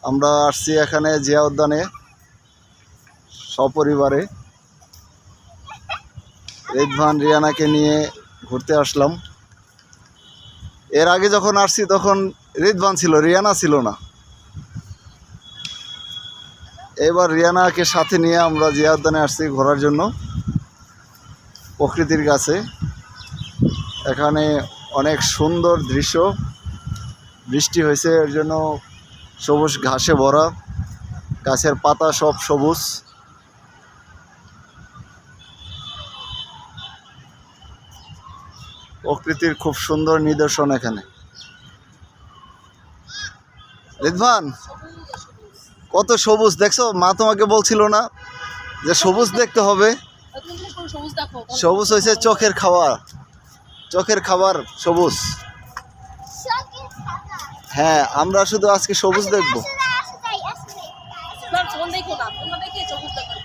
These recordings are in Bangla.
আমরা আসছি এখানে জিয়া উদ্যানে সপরিবারে। রিদভান রিয়ানাকে নিয়ে ঘুরতে আসলাম। এর আগে যখন আসছি তখন রিদভান ছিল, রিয়ানা ছিল না। এবার রিয়ানাকে সাথে নিয়ে আমরা জিয়া উদ্যানে আসছি ঘোরার জন্য, প্রকৃতির কাছে। এখানে অনেক সুন্দর দৃশ্য, বৃষ্টি হয়েছে এর জন্য সবুজ ঘাসে ভরা, গাছের পাতা সব সবুজ। প্রকৃতির খুব সুন্দর নিদর্শন এখানে। রিদভান, কত সবুজ দেখছো? মা তোমাকে বলছিল না যে সবুজ দেখতে হবে? সবুজ হয়েছে চোখের খাবার, চোখের খাবার সবুজ। হ্যাঁ, আমরা শুধু আজকে সবুজ দেখব।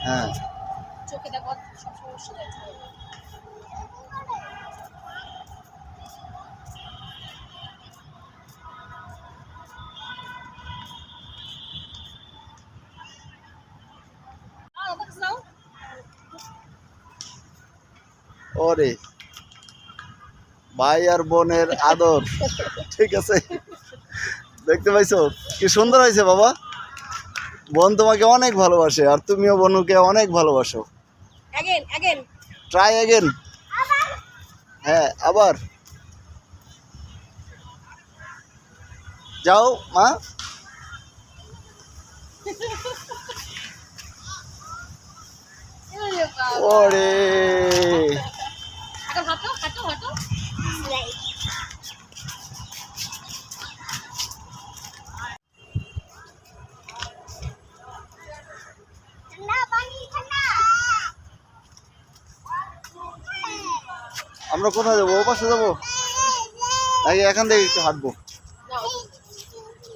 হ্যাঁ, ওরে ভাই আর বোনের আদর, ঠিক আছে। দেখতে পাইছো কি সুন্দর হয়েছে বাবা? বোন তোমাকে অনেক ভালোবাসে আর তুমিও বোনকে অনেক ভালোবাসো। Try again. হ্যাঁ, আবার যাও মা। ওরে আমরা কোথায় যাবো? ও পাশে যাবো নাকি এখান থেকে একটু হাঁটবো?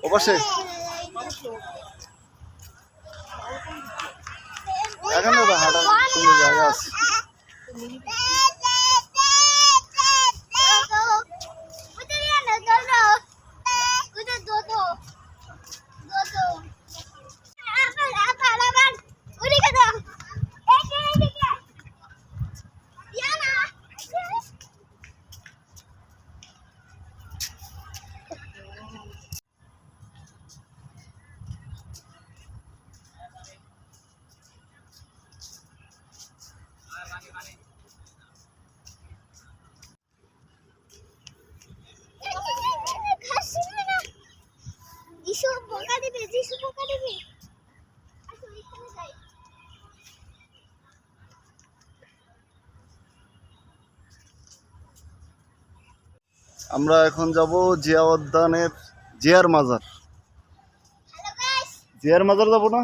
ও পাশে এখানে তো হাঁটার সুন্দর জায়গা আছে। আমরা এখন যাব জিয়া উদ্যানের জিয়ার মাজার। জিয়ার মাজার যাবো না?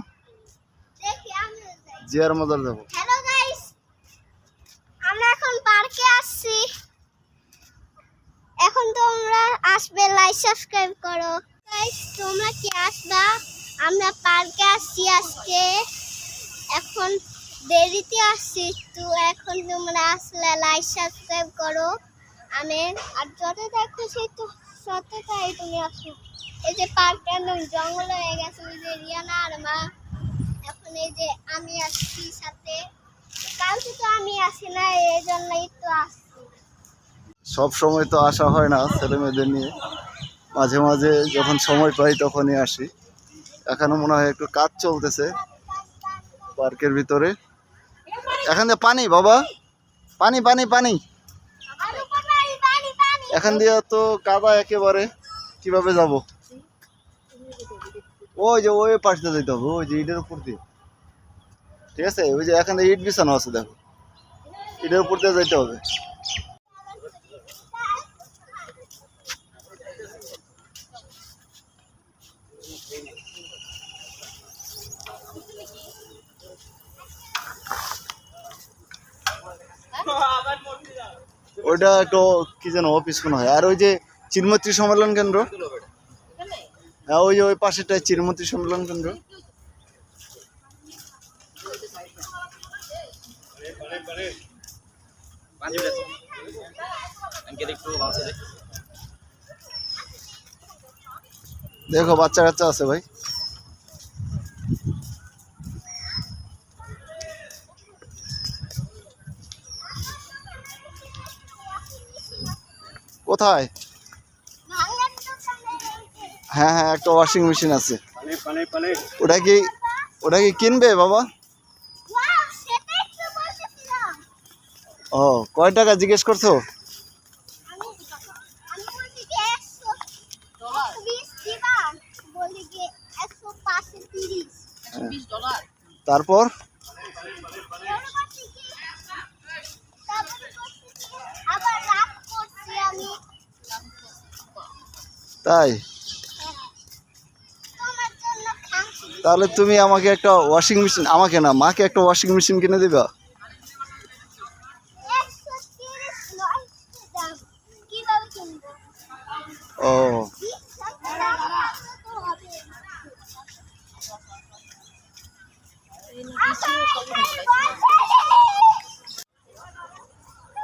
জিয়ার মাজার যাবো। হ্যালো গাইস, আমরা এখন পার্কে আসছি। এখন তোমরা আসবে, লাইক সাবস্ক্রাইব করো। গাইস, তোমরা কি আসবা? আমরা পার্কে আসছি আজকে। এখন দেরিতে আসছি, তো এখন তোমরা আসলে লাইক সাবস্ক্রাইব করো। আমি আর যতটা খুশি তো ততটাই তুমি আসো। এই যে পার্কটা একদম জঙ্গল হয়ে গেছে, ওই যে রিয়ানা আর মা। এখন এই যে আমি আসছি সাথে, কালকে তো আমি আসি না, এই জন্যই তো আসছি। সব সময় তো আসা হয় না ছেলে মেয়েদের নিয়ে, মাঝে মাঝে যখন সময় পাই তখনই আসি। এখানে মনে হয় একটু কাজ চলতেছে পার্কের ভিতরে। এখান দিয়ে পানি বাবা, পানি পানি পানি। এখান দিয়ে তো কাদা একেবারে, কিভাবে যাব? ওই যে ওই পাশ দিয়ে যেতে হবে, ওই যে ইটের উপর দিয়ে। ঠিক আছে, ওই যে এখানে ইট বিছানো আছে, দেখো ইটের উপর দিয়ে যেতে হবে। ওইটা একটু কি যেন অফিস মনে হয়। আর ওই যে চিরমৈত্রী সম্মেলন কেন্দ্র, হ্যাঁ ওই যে ওই পাশেটায় চিরমৈত্রী সম্মেলন কেন্দ্র। দেখো বাচ্চা কাচ্চা আছে ভাই। কোথায়? ভাঙার দোকানে এই যে। হ্যাঁ হ্যাঁ, একটা ওয়াশিং মেশিন আছে। ওটা কি কিনবে বাবা? ওয়াও, সেটাই তো বলতেছিলাম। ও, কয় টাকা জিজ্ঞেস করছো? আমি আমি বলছি যে 120 দিবা, বলি যে 105 30। তারপর আবার রাগ করছি আমি। তাই? তোমার জন্য খাচ্ছি। তাহলে তুমি আমাকে একটা ওয়াশিং মেশিন, আমাকে না মাকে একটা ওয়াশিং মেশিন কিনে দিবা? 130 নয় দাম। কিভাবে কিনবো? ও,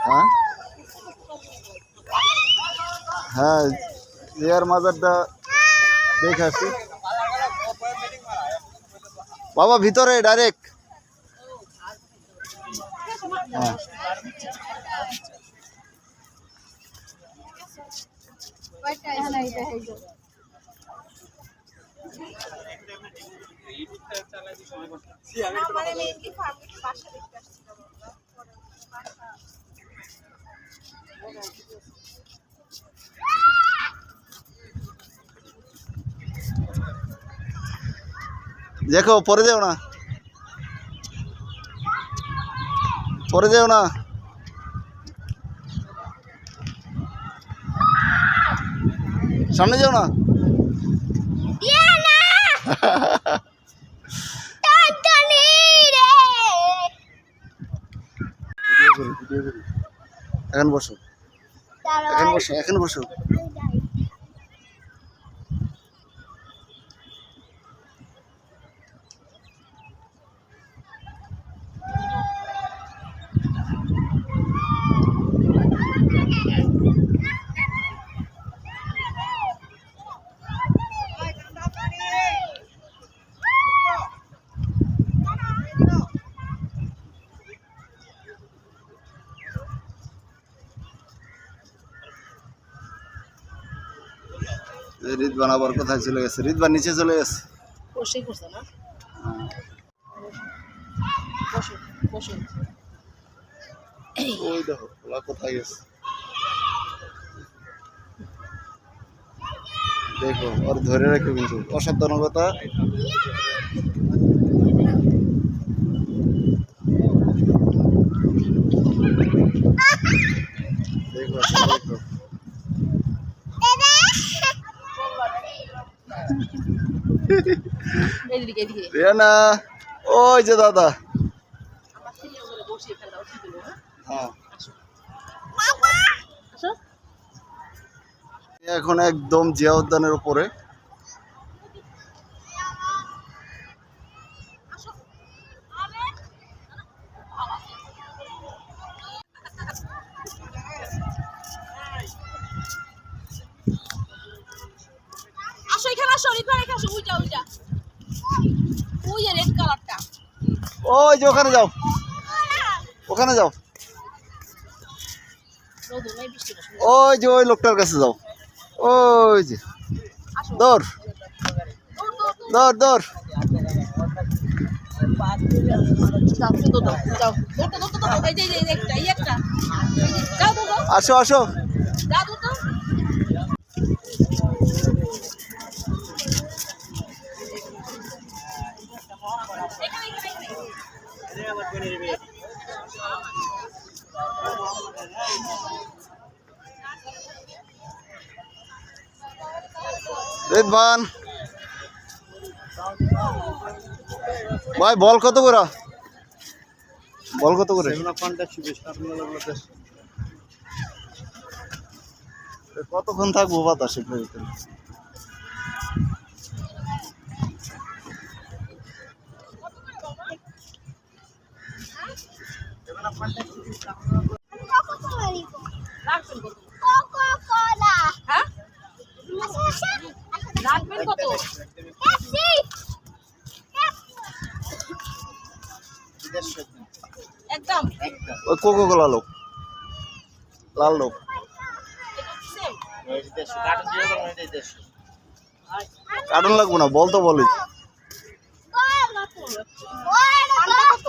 হ্যাঁ হ্যাঁ, জিয়ার মাজারটা দেখে আসি। বাবা ভিতরে ডাইরেক্ট। হ্যাঁ, দেখো পরে যাও না, পরে যাও না। সামনে যাও না। এখন বসো, এখন বসো, এখন বসো। রিদবান আবার কোথায় চলে গেছে? রিদবান নিচে চলে গেছে। ওই দেখো ওলা কোথায় গেছে, দেখো ওর ধরে রাখো কিন্তু, অসাবধানতা। দেখো দেখো, রিয়ানা, ওই যে দাদা। হ্যাঁ, এখন একদম জিয়া উদ্যানের উপরে। আসো এখানে আসো, রিফারে আসো, ওইটা ওইটা ওই রেড কালারটা। ওই যে ওখানে যাও, ওখানে যাও, ওই যে ওই লোকটার কাছে যাও, ওই যে দৌড় দৌড় দৌড়। আসো আসো, রিদবান ভাই, বল কত করে? বল কত করে? কতক্ষণ থাকবো বাতাসে? কোকা-কোলা। হ্যাঁ, আচ্ছা, আচ্ছা, আচ্ছা, রাখবেন কত? Pepsi, একদম ওই কোকা কোলা লোক, লাল লোক। সেম কার্টুন লাগবো না, বল তো বলি। ফান্টা কত?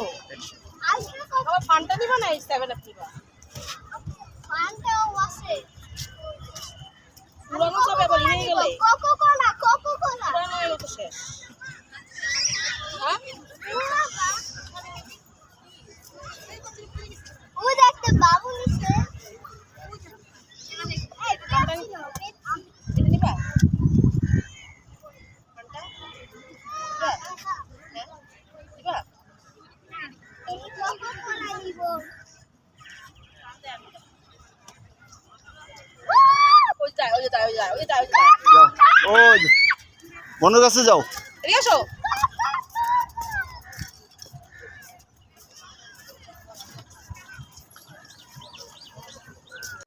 আবার ফান্টা দিবা না 7 আপ দিবা? পুরানো সব এবার নিয়ে গেলে কোকোকোলা পুরানো হয়ে তো শেষ। হ্যাঁ ওই দেখতে বাবু নিছে এটা নিবা? ফান্টা দিবা? কোকোকোলা নিব ওই যায় যাও, ওই যে, বনুর কাছে যাও। এদিকে আসো।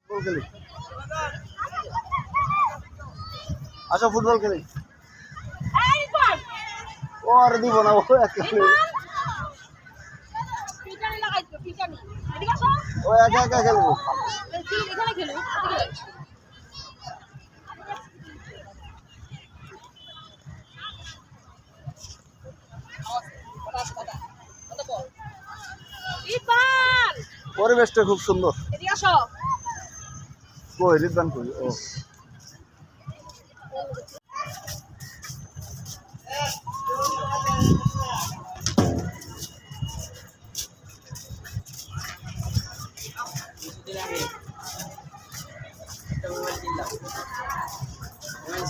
ফুটবল খেলি, আসো ফুটবল খেলি। এই রিপন ও আর দিব না, ও একা পিটানি লাগাইছো পিটানি। এদিকে আসো। ও একা একা খেলবো। এখানে খেলো। রিপন পরিবেশটা খুব সুন্দর। এদিকে আসো। কই রিদবান কই? ও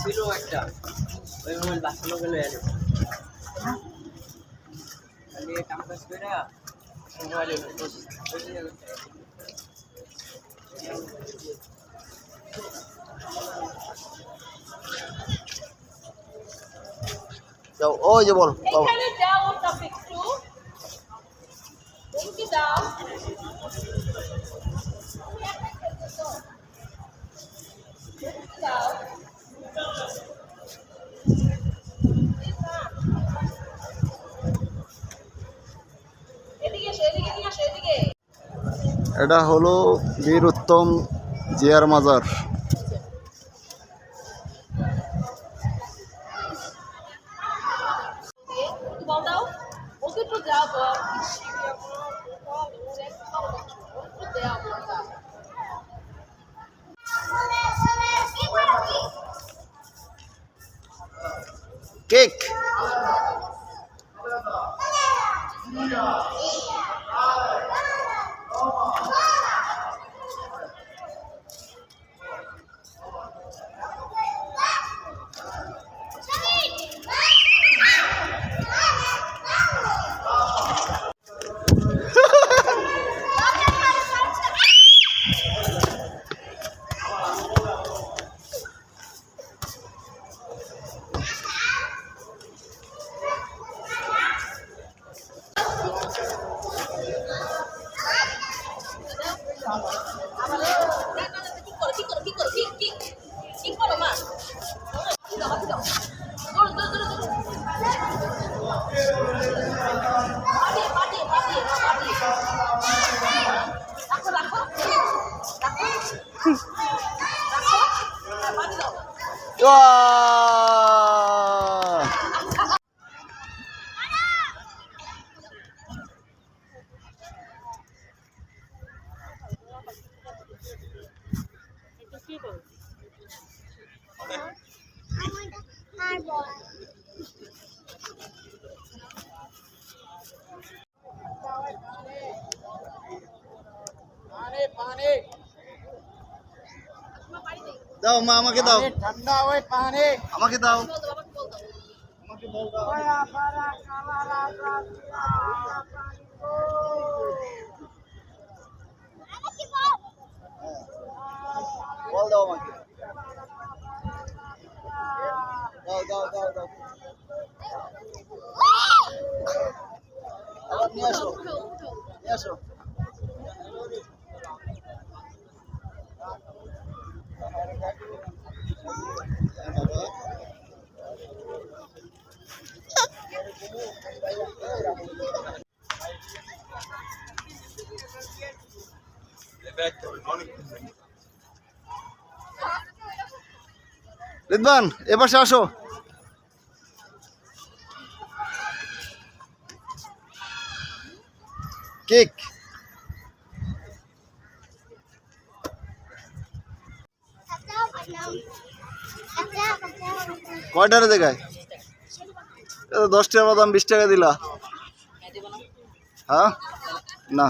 ছিল একটা ওই মোবাইল বাঁচানো গেল এলো কাম কাজ করে মোবাইল যাও, ওই যে বল বাবা। এখানে দাও ওটা একটু। ওকে দাও। দাও। এদিকে এসো এদিকে নিয়ে আসো এদিকে। এটা হলো বীর উত্তম জিয়ার মাজার। বল দাও। ওকে একটু দাও বল। কেক আর বল দাও মা, আমাকে দাও, ঠান্ডা ওই পানি আমাকে দাও। বল দাও আমাকে, দাও দাও দাও দাও। আবার নিয়ে আসো, নিয়ে আসো। রিদবান এ পাশে আসো। কেক কয়টারে দেখায়? 10 টাকা বাদাম 20 টাকা দিলা। হ্যাঁ না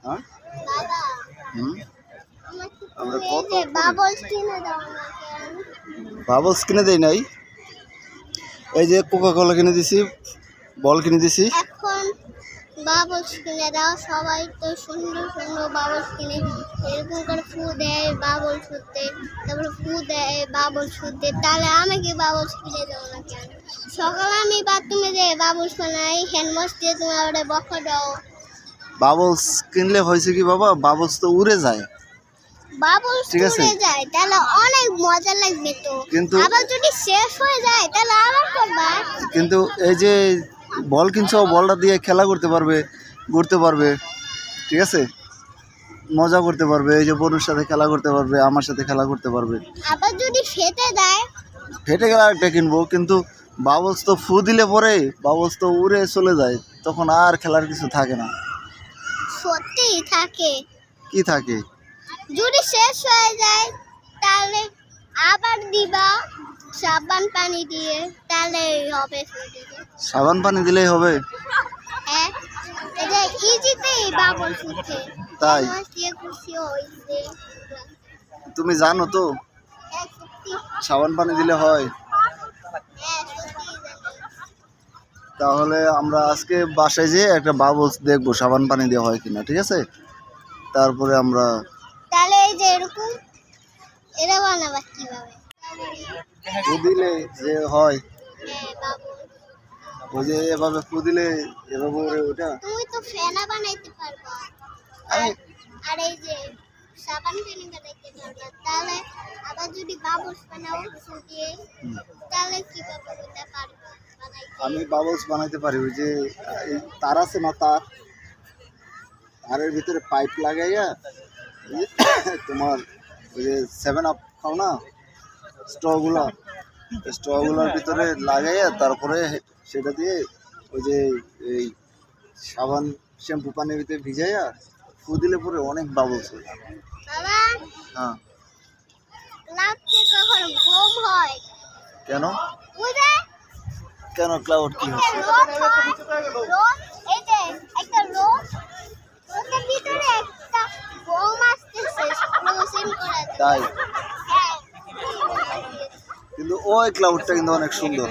হ্যাঁ হুম আমরা কত বাবলস কিনে দাও না কেন? বাবলস কিনে দেই নাই, এই যে কোকা কোলা কিনে দিছি, বল কিনে দিছি। এখন বাবলস কিনে দাও, সবাই তো সুন্দর সুন্দর বাবলস কিনে এরকম করে ফু দেয় বাবল ছুটতে, তারপরে ফু দেয় বাবল ছুটতে, তাহলে আমাকে বাবলস কিনে দাও না কেন? সকালে আমি বাথরুমে যে বাবলস বানাই হ্যান্ড ওয়াশ দিয়ে তুমি ওটা বকা দাও। বাবলস কিনলে হয়েছে কি বাবা, বাবলস তো উড়ে যায়, বাবলস ঠিক আছে। উড়ে যায় তাহলে অনেক মজা লাগবে তো, কিন্তু- আবার যদি শেষ হয়ে যায় তাহলে আবার করবা। কিন্তু এই যে বল কিনছো, বলটা দিয়ে খেলা করতে পারবে, ঘুরতে পারবে, ঠিক আছে, মজা করতে পারবে, এই যে বড়ুর সাথে খেলা করতে পারবে, আমার সাথে খেলা করতে পারবে। আবার যদি ফেটে যায় ফেটে গেলে আরেকটা কিনবো, কিন্তু বাবলস তো ফু দিলে পরে বাবলস তো উড়ে চলে যায়, তখন আর খেলার কিছু থাকে না। সত্যি থাকে, কি থাকে? যদি শেষ হয়ে যায় তাহলে আবার দিবা সাবান পানি দিয়ে, তাহলে হবে ফেটে যায়। সাবান পানি দিলেই হবে? হ্যাঁ, এটা ইজিতেই বাবল ফুটে, তাই? দিয়ে খুশি হইছে। তুমি জানো তো হ্যাঁ, সত্যি, সাবান পানি দিলে হয়? হ্যাঁ সত্যি জানি। তাহলে আমরা আজকে বাসায় যেয়ে একটা বাবলস দেখবো সাবান পানি দিয়ে হয় কিনা, ঠিক আছে? তারপরে আমরা তাহলে এই যে এরকম এটা বানাবা কিভাবে? ফু দিলে যে হয়, হ্যাঁ বাবল, ওই যে এভাবে ফু দিলে এভাবে ওরে ওটা। তুমি তো ফেনা বানাইতে পারবা, আমি আর এই যে সাবান পানি বানাইতে পারবা, তাহলে আবার যদি বাবলস বানাও দিয়ে, তাহলে কিভাবে ওটা পারবা বানাইতে? আমি বাবলস বানাইতে পারি, ওই যে এই তার আছে না, তারের ভিতরে পাইপ লাগাইয়া এই যে তোমার ওই যে 7 আপ খাও না, স্ট্রগুলোর ভিতরে লাগাইয়া তারপরে সেটা দিয়ে ওই যে এই সাবান শ্যাম্পু পানির ভিতরে ভিজাইয়া ফু দিলে পরে অনেক বাবলস হয়। বাবা, হ্যাঁ ক্লাউডকে কখন ঘুম হয়? কেন? বুঝে কেন ক্লাউড কি হচ্ছে? রোদ, এই যে একটা রোদের ভিতরে একটা বোম আসতেছে ফ্রোজেন করে দেয়। তাই? হ্যাঁ, কিন্তু ওই ক্লাউডটা কিন্তু অনেক সুন্দর,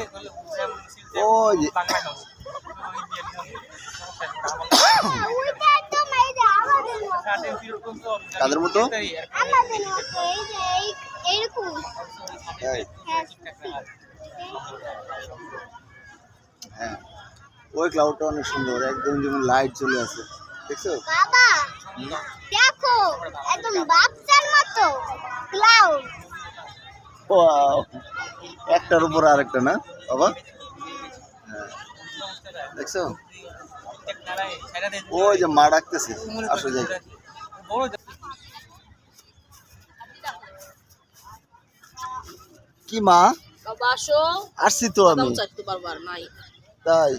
ওই যে ওইটা একদম এই যে আমাদের মতো, কাদের মতো? আমাদের মতো, এই যে এইরকম। তাই? হ্যাঁ সত্যি, হ্যাঁ ওই ক্লাউডটা অনেক সুন্দর, একদম যেমন লাইট চলে আসে, দেখছো? বাবা দেখো একদম বাচ্চার মতো ক্লাউড। ওয়াও, একটার উপর আরেকটা না বাবা? হ্যাঁ দেখছো, ওই যে মা ডাকতেছে, আসো যাই। কি মা? বাবা আসো, আসছি তো আমি। চাইতে পারবো আর নাই। তাই?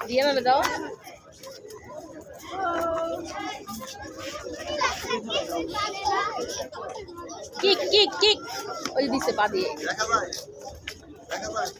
দিয়ে না দাও। কিক কিক কিক, ওই দিছে পা দিয়ে। দেখা যায়, দেখা যায়।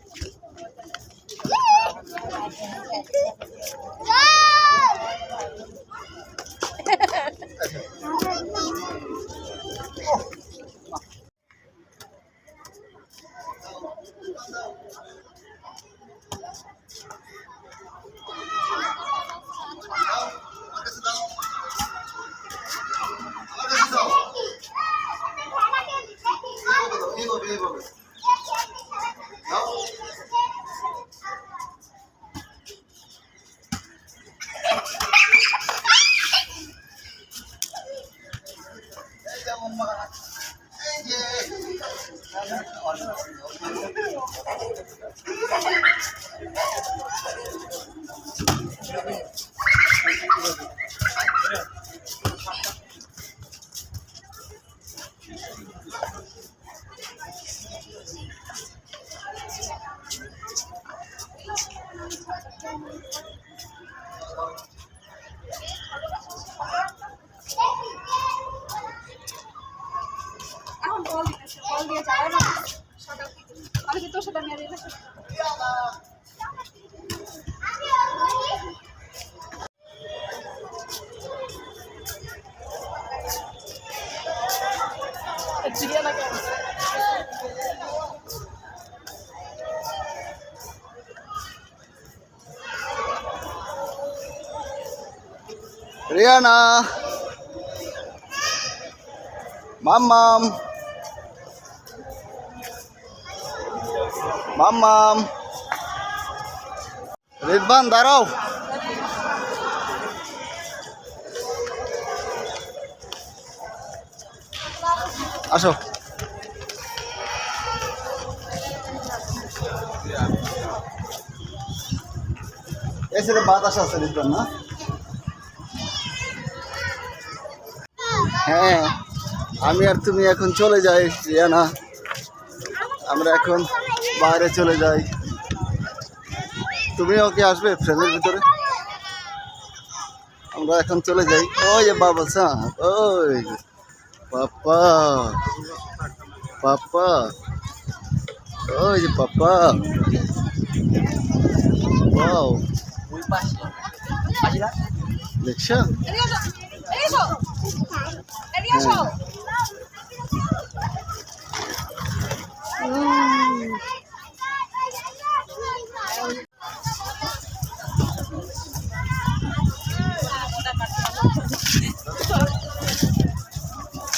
এখন বল দিয়ে যাবে না সাদা আমি কি তোর সাথে নিয়ে দিলে রিয়ানা, মাম্মাম, মাম্মাম, রিদবান দাঁড়াও। আসো। এসে বাতাস আছে রিদবান না? হ্যাঁ, আমি আর তুমি এখন চলে যাই রিয়ানা, আমরা এখন বাইরে চলে যাই। তুমিও কি আসবে ফ্রেমের ভিতরে? আমরা এখন চলে যাই। ওই যে বাবা সা, ওই পাপা, পাপা, ওই যে পাপা। ওয়াও, দেখছো?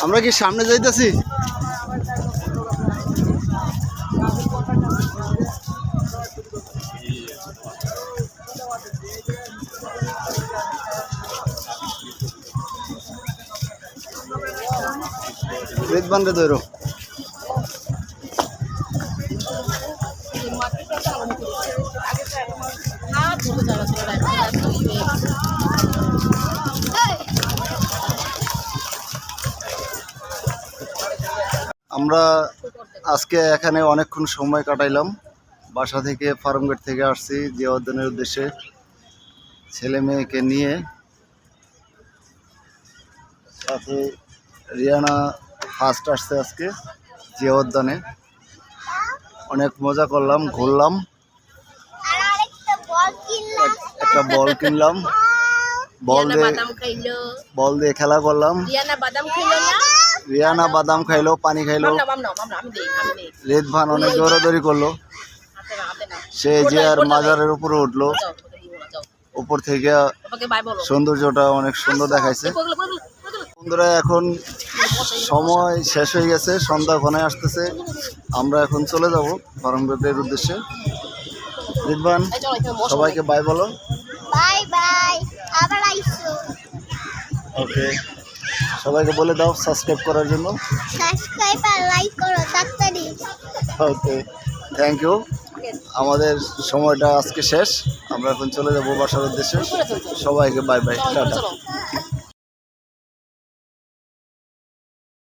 আমরা কি সামনে যাইতেছি? রিদবানরে ধরো। আমরা আজকে এখানে অনেকক্ষণ সময় কাটাইলাম। বাসা থেকে ফার্মগেট থেকে আসছি জিয়া উদ্যানের উদ্দেশ্যে ছেলে মেয়েকে নিয়ে। সাথে রিয়ানা ফার্স্ট আসছে আজকে জিয়া উদ্যানে। অনেক মজা করলাম, ঘুরলাম, একটা বল কিনলাম, বল দিয়ে খেলা করলাম। রিয়ানা বাদাম খাইলো, পানি খাইলো। রিদভান অনেক দৌড়াদৌড়ি করলো। সে যে আর মাজারের উপরে উঠলো, উপর থেকে সৌন্দর্যটা অনেক সুন্দর দেখাইছে। বন্ধুরা, এখন সময় শেষ হয়ে গেছে, সন্ধ্যা ঘনায় আসতেছে। আমরা এখন চলে যাব ফার্মগেটের উদ্দেশ্যে। রিদভান, সবাইকে বাই বলো। বাই বাই, আবার আইসো। ওকে, সবাইকে বলে দাও সাবস্ক্রাইব করার জন্য। সাবস্ক্রাইব আর লাইক করো তাড়াতাড়ি। ওকে, থ্যাংক ইউ। আমাদের সময়টা আজকে শেষ, আমরা এখন চলে যাবো বাসার উদ্দেশ্যে। সবাইকে বাই বাই, টাটা।